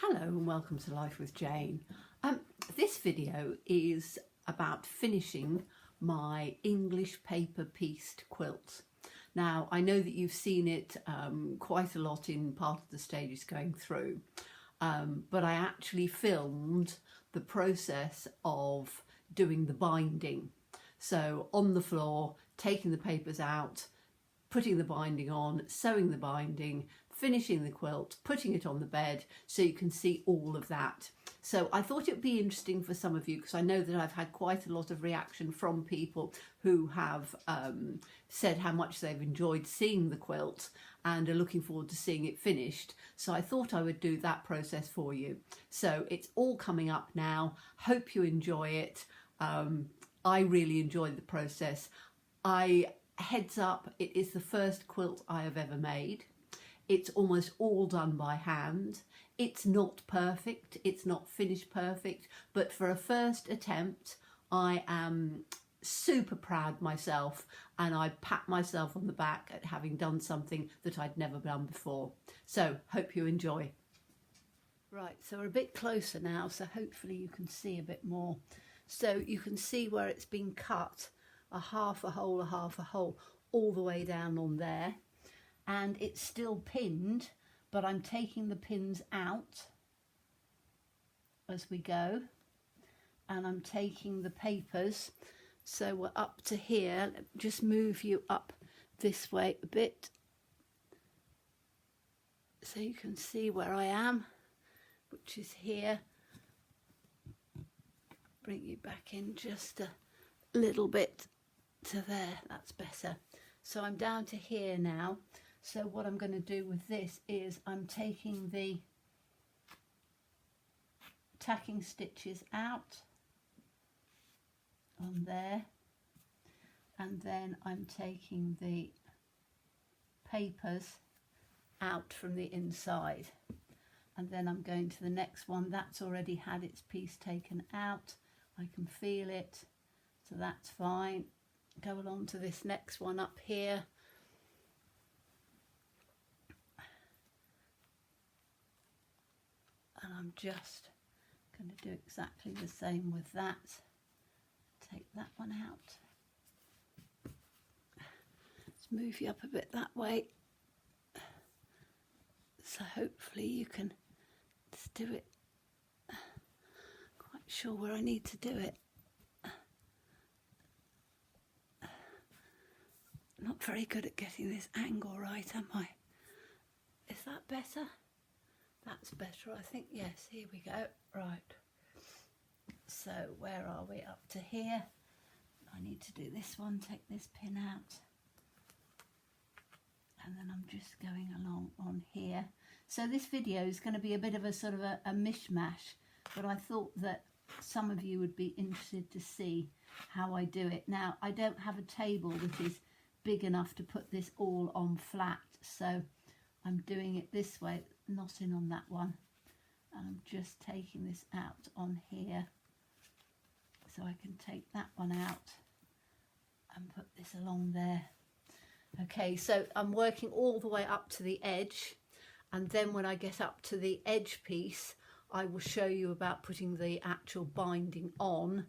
Hello and welcome to Life with Jane. This video is about finishing my English Paper Pieced Quilt. Now I know that you've seen it quite a lot in part of the stages going through, but I actually filmed the process of doing the binding. So on the floor, taking the papers out, putting the binding on, sewing the binding, finishing the quilt, putting it on the bed, so you can see all of that. So I thought it would be interesting for some of you, because I know that I've had quite a lot of reaction from people who have said how much they've enjoyed seeing the quilt and are looking forward to seeing it finished. So I thought I would do that process for you. So it's all coming up now. Hope you enjoy it. I really enjoyed the process. Heads up, it is the first quilt I have ever made. It's almost all done by hand. It's not perfect, it's not finished perfect, but for a first attempt, I am super proud myself, and I pat myself on the back at having done something that I'd never done before. So, hope you enjoy. Right, so we're a bit closer now, so hopefully you can see a bit more. So you can see where it's been cut, a half a hole, all the way down on there. And it's still pinned, but I'm taking the pins out as we go, and I'm taking the papers, so we're up to here. Let me just move you up this way a bit so you can see where I am, which is here. Bring you back in just a little bit to there, that's better. So I'm down to here now. So what I'm going to do with this is I'm taking the tacking stitches out on there, and then I'm taking the papers out from the inside, and then I'm going to the next one. That's already had its piece taken out. I can feel it, so that's fine. Go along to this next one up here. And I'm just going to do exactly the same with that. Take that one out. Let's move you up a bit that way. So hopefully you can just do it. Quite sure where I need to do it. Not very good at getting this angle right, am I? Is that better? That's better, I think. Yes, here we go. Right. So where are we? Up to here. I need to do this one. Take this pin out. And then I'm just going along on here. So this video is going to be a bit of a sort of a mishmash, but I thought that some of you would be interested to see how I do it. Now, I don't have a table that is big enough to put this all on flat, so I'm doing it this way, knotting on that one, and I'm just taking this out on here so I can take that one out and put this along there. Okay, so I'm working all the way up to the edge, and then when I get up to the edge piece, I will show you about putting the actual binding on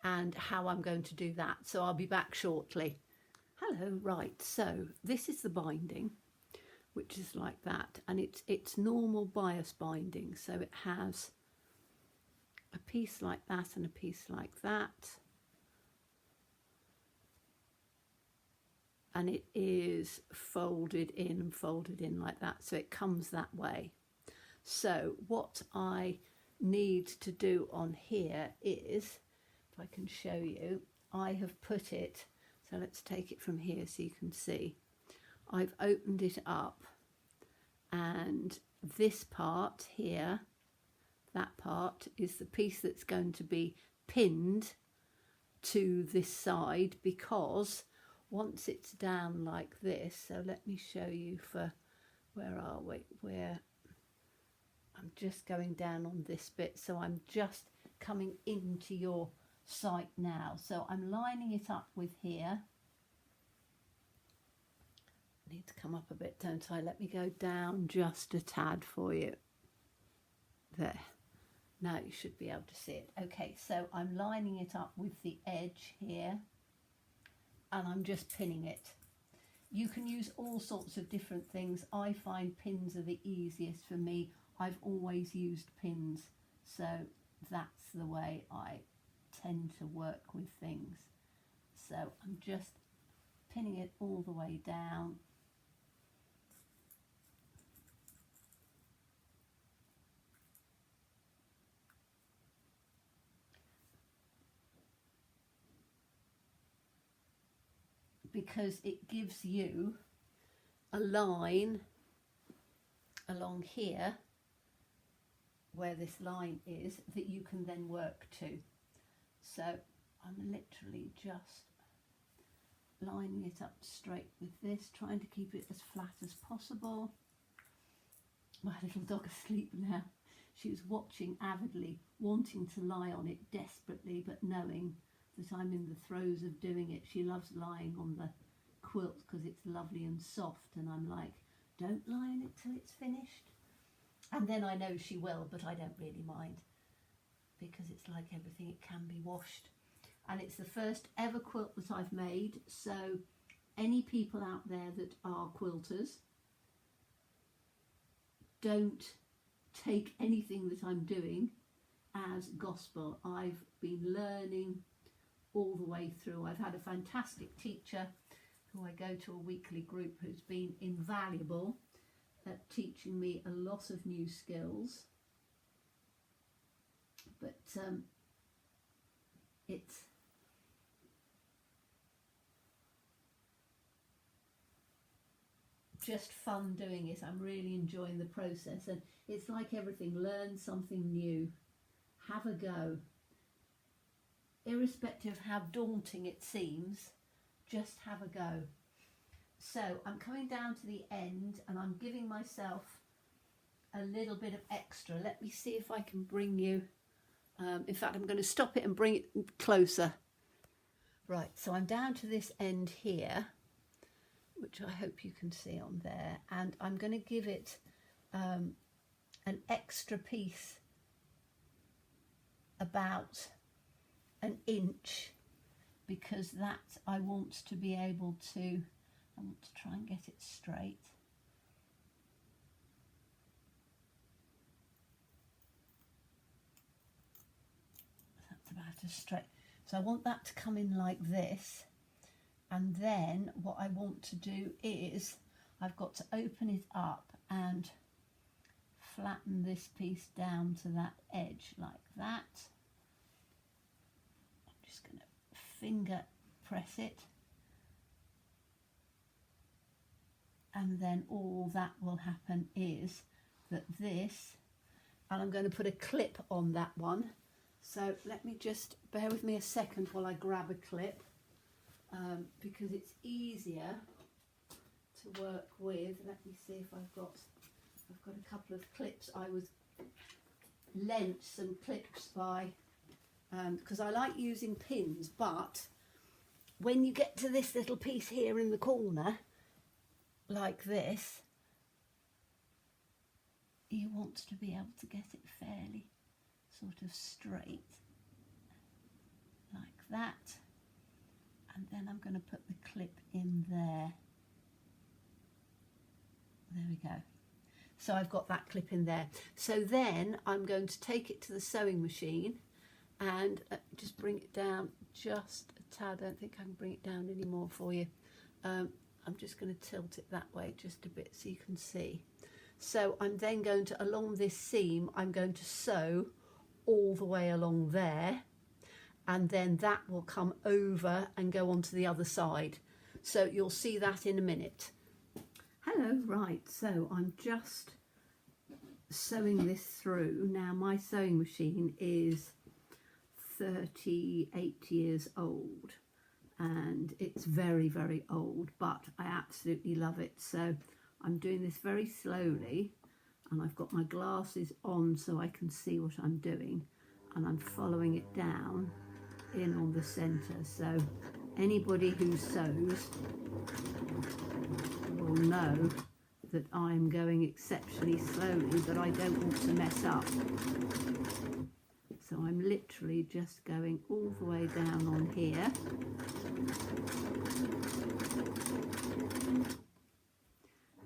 and how I'm going to do that. So I'll be back shortly. Hello, right, so this is the binding, which is like that, and it's normal bias binding, so it has a piece like that and a piece like that, and it is folded in and folded in like that, so it comes that way. So what I need to do on here is, if I can show you, I have put it, so let's take it from here so you can see. I've opened it up, and this part here, that part, is the piece that's going to be pinned to this side, because once it's down like this, so let me show you for, where are we, where I'm just going down on this bit, so I'm just coming into your sight now. So I'm lining it up with here. I need to come up a bit, don't I? Let me go down just a tad for you. there. Now you should be able to see it. Okay, so I'm lining it up with the edge here and I'm just pinning it. You can use all sorts of different things. I find pins are the easiest for me. I've always used pins, so that's the way I tend to work with things. So I'm just pinning it all the way down. Because it gives you a line along here where this line is that you can then work to. So I'm literally just lining it up straight with this, trying to keep it as flat as possible. My little dog asleep now. She was watching avidly, wanting to lie on it desperately, but knowing that I'm in the throes of doing it. She loves lying on the quilt because it's lovely and soft, and I'm like, don't lie on it till it's finished. And then I know she will, but I don't really mind because it's like everything, it can be washed. And it's the first ever quilt that I've made, so any people out there that are quilters, don't take anything that I'm doing as gospel. I've been learning all the way through. I've had a fantastic teacher who I go to a weekly group who's been invaluable at teaching me a lot of new skills. But it's just fun doing it. I'm really enjoying the process, and it's like everything, learn something new, have a go. Irrespective of how daunting it seems, just have a go. So I'm coming down to the end and I'm giving myself a little bit of extra. Let me see if I can bring you, in fact I'm going to stop it and bring it closer. Right, so I'm down to this end here, which I hope you can see on there, and I'm going to give it an extra piece about an inch, because that I want to be able to, I want to try and get it straight. That's about as straight. So I want that to come in like this, and then what I want to do is I've got to open it up and flatten this piece down to that edge like that. I'm just going to finger press it, and then all that will happen is that this, and I'm going to put a clip on that one. So let me just bear with me a second while I grab a clip, because it's easier to work with. Let me see if I've got a couple of clips. I was lent some clips by, because I like using pins, but when you get to this little piece here in the corner, like this, you want to be able to get it fairly sort of straight, like that. And then I'm going to put the clip in there. There we go. So I've got that clip in there. So then I'm going to take it to the sewing machine and just bring it down just a tad. I don't think I can bring it down anymore for you. I'm just going to tilt it that way just a bit so you can see. So I'm then going to, along this seam, I'm going to sew all the way along there, and then that will come over and go onto the other side. So you'll see that in a minute. Hello, right, so I'm just sewing this through. Now my sewing machine is 38 years old and it's very, very old, but I absolutely love it. So I'm doing this very slowly, and I've got my glasses on so I can see what I'm doing, and I'm following it down in on the centre. So anybody who sews will know that I'm going exceptionally slowly, but I don't want to mess up. So I'm literally just going all the way down on here.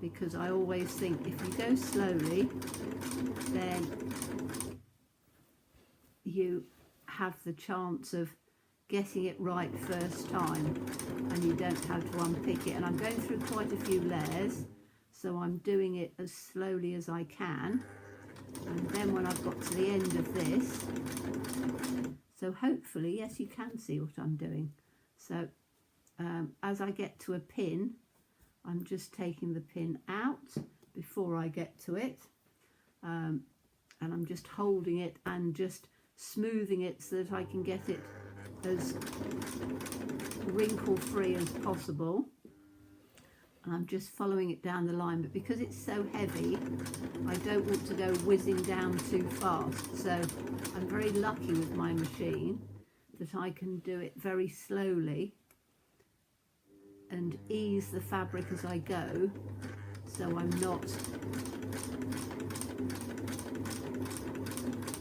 Because I always think if you go slowly, then you have the chance of getting it right first time, and you don't have to unpick it. And I'm going through quite a few layers, so I'm doing it as slowly as I can. And then when I've got to the end of this, so hopefully, yes, you can see what I'm doing. So as I get to a pin, I'm just taking the pin out before I get to it, and I'm just holding it and just smoothing it so that I can get it as wrinkle free as possible. And I'm just following it down the line, but because it's so heavy, I don't want to go whizzing down too fast. So I'm very lucky with my machine that I can do it very slowly and ease the fabric as I go, so I'm not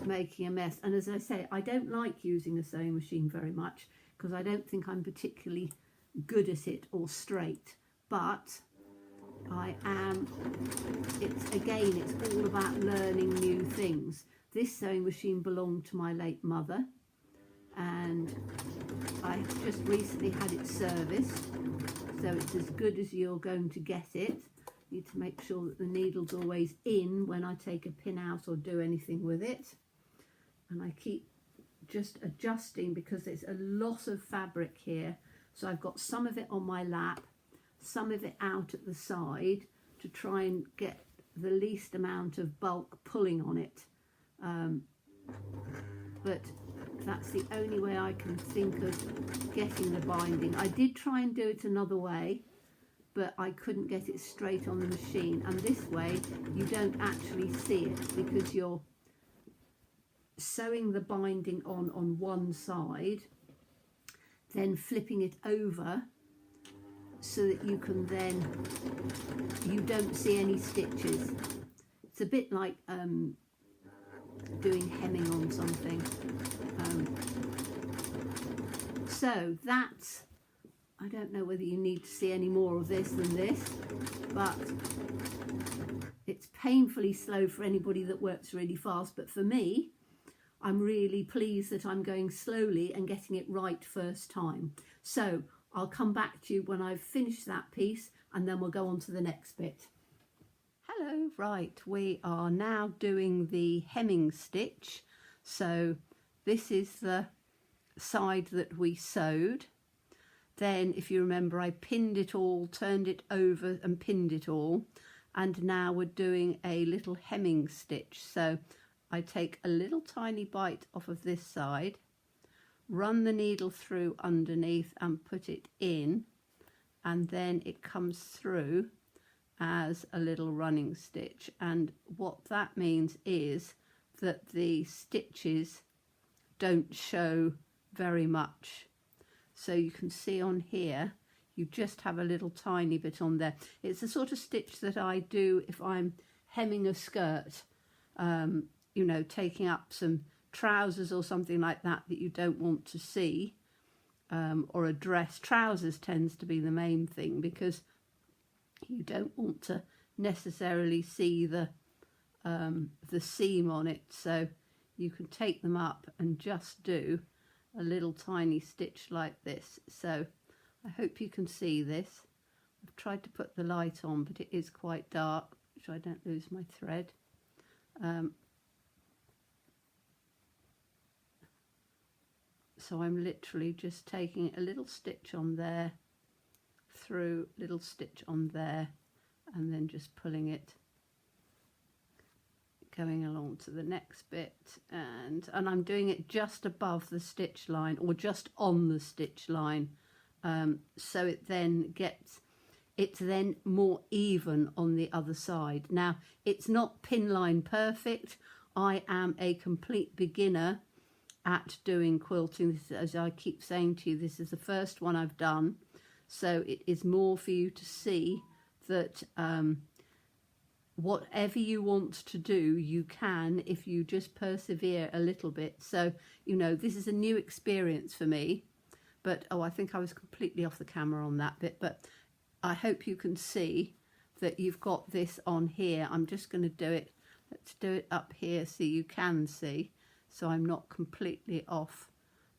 making a mess. And as I say, I don't like using a sewing machine very much because I don't think I'm particularly good at it or straight, but I am, it's all about learning new things. This sewing machine belonged to my late mother, and I just recently had it serviced, so it's as good as you're going to get it. You need to make sure that the needle's always in when I take a pin out or do anything with it. And I keep just adjusting because there's a lot of fabric here. So I've got some of it on my lap, some of it out at the side to try and get the least amount of bulk pulling on it. But that's the only way I can think of getting the binding. I did try and do it another way, but I couldn't get it straight on the machine. And this way you don't actually see it because you're sewing the binding on one side, then flipping it over so that you can then, you don't see any stitches. It's a bit like doing hemming on something. So that's, I don't know whether you need to see any more of this than this, but it's painfully slow for anybody that works really fast. But for me, I'm really pleased that I'm going slowly and getting it right first time. So I'll come back to you when I've finished that piece, and then we'll go on to the next bit. Hello, right, we are now doing the hemming stitch. So this is the side that we sewed. Then, if you remember, I pinned it all, turned it over and pinned it all. And now we're doing a little hemming stitch. So I take a little tiny bite off of this side, run the needle through underneath and put it in, and then it comes through as a little running stitch. And what that means is that the stitches don't show very much. So you can see on here, you just have a little tiny bit on there. It's the sort of stitch that I do if I'm hemming a skirt, you know, taking up some trousers or something like that that you don't want to see, or a dress. Trousers tends to be the main thing because you don't want to necessarily see the seam on it. So you can take them up and just do a little tiny stitch like this. So I hope you can see this. I've tried to put the light on, but it is quite dark, so I don't lose my thread. So I'm literally just taking a little stitch on there, through, little stitch on there, and then just pulling it, going along to the next bit, and I'm doing it just above the stitch line, or just on the stitch line, so it then gets, it's then more even on the other side. Now, it's not pin line perfect. I am a complete beginner at doing quilting. This, as I keep saying to you, this is the first one I've done, so it is more for you to see that whatever you want to do, you can if you just persevere a little bit. So, you know, this is a new experience for me, but oh, I think I was completely off the camera on that bit, but I hope you can see that you've got this on here. I'm just going to do it. Let's do it up here so you can see, so I'm not completely off,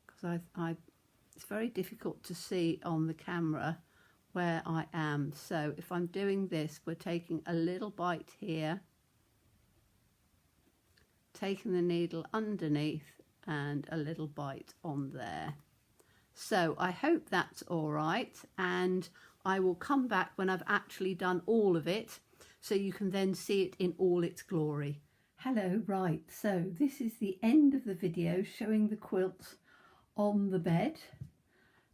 because it's very difficult to see on the camera where I am. So if I'm doing this, we're taking a little bite here, taking the needle underneath and a little bite on there. So I hope that's all right, and I will come back when I've actually done all of it, so you can then see it in all its glory. Hello, right, so this is the end of the video showing the quilt on the bed.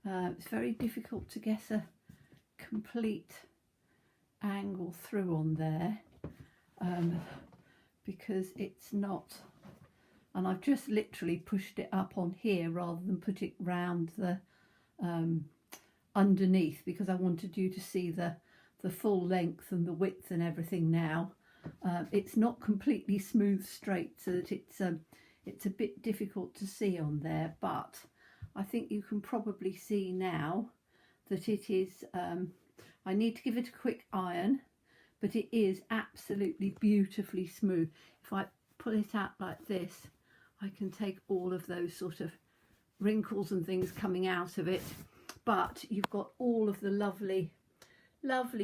It's very difficult to get a complete angle through on there because it's not, and I've just literally pushed it up on here rather than put it round the underneath, because I wanted you to see the full length and the width and everything now. It's not completely smooth straight, so that it's a bit difficult to see on there, but I think you can probably see now that it is, I need to give it a quick iron, but it is absolutely beautifully smooth. If I pull it out like this, I can take all of those sort of wrinkles and things coming out of it, but you've got all of the lovely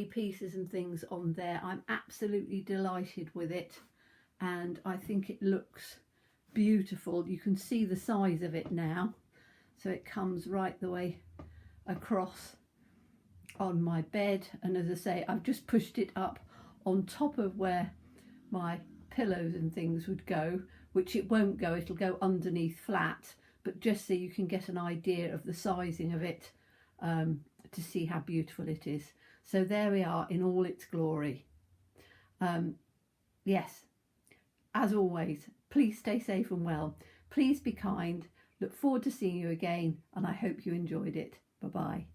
pieces and things on there. I'm absolutely delighted with it, and I think it looks beautiful. You can see the size of it now, so it comes right the way across on my bed, and as I say, I've just pushed it up on top of where my pillows and things would go, which it won't go, it'll go underneath flat, but just so you can get an idea of the sizing of it, to see how beautiful it is. So there we are in all its glory. Yes, as always, please stay safe and well. Please be kind. Look forward to seeing you again, and I hope you enjoyed it. Bye-bye.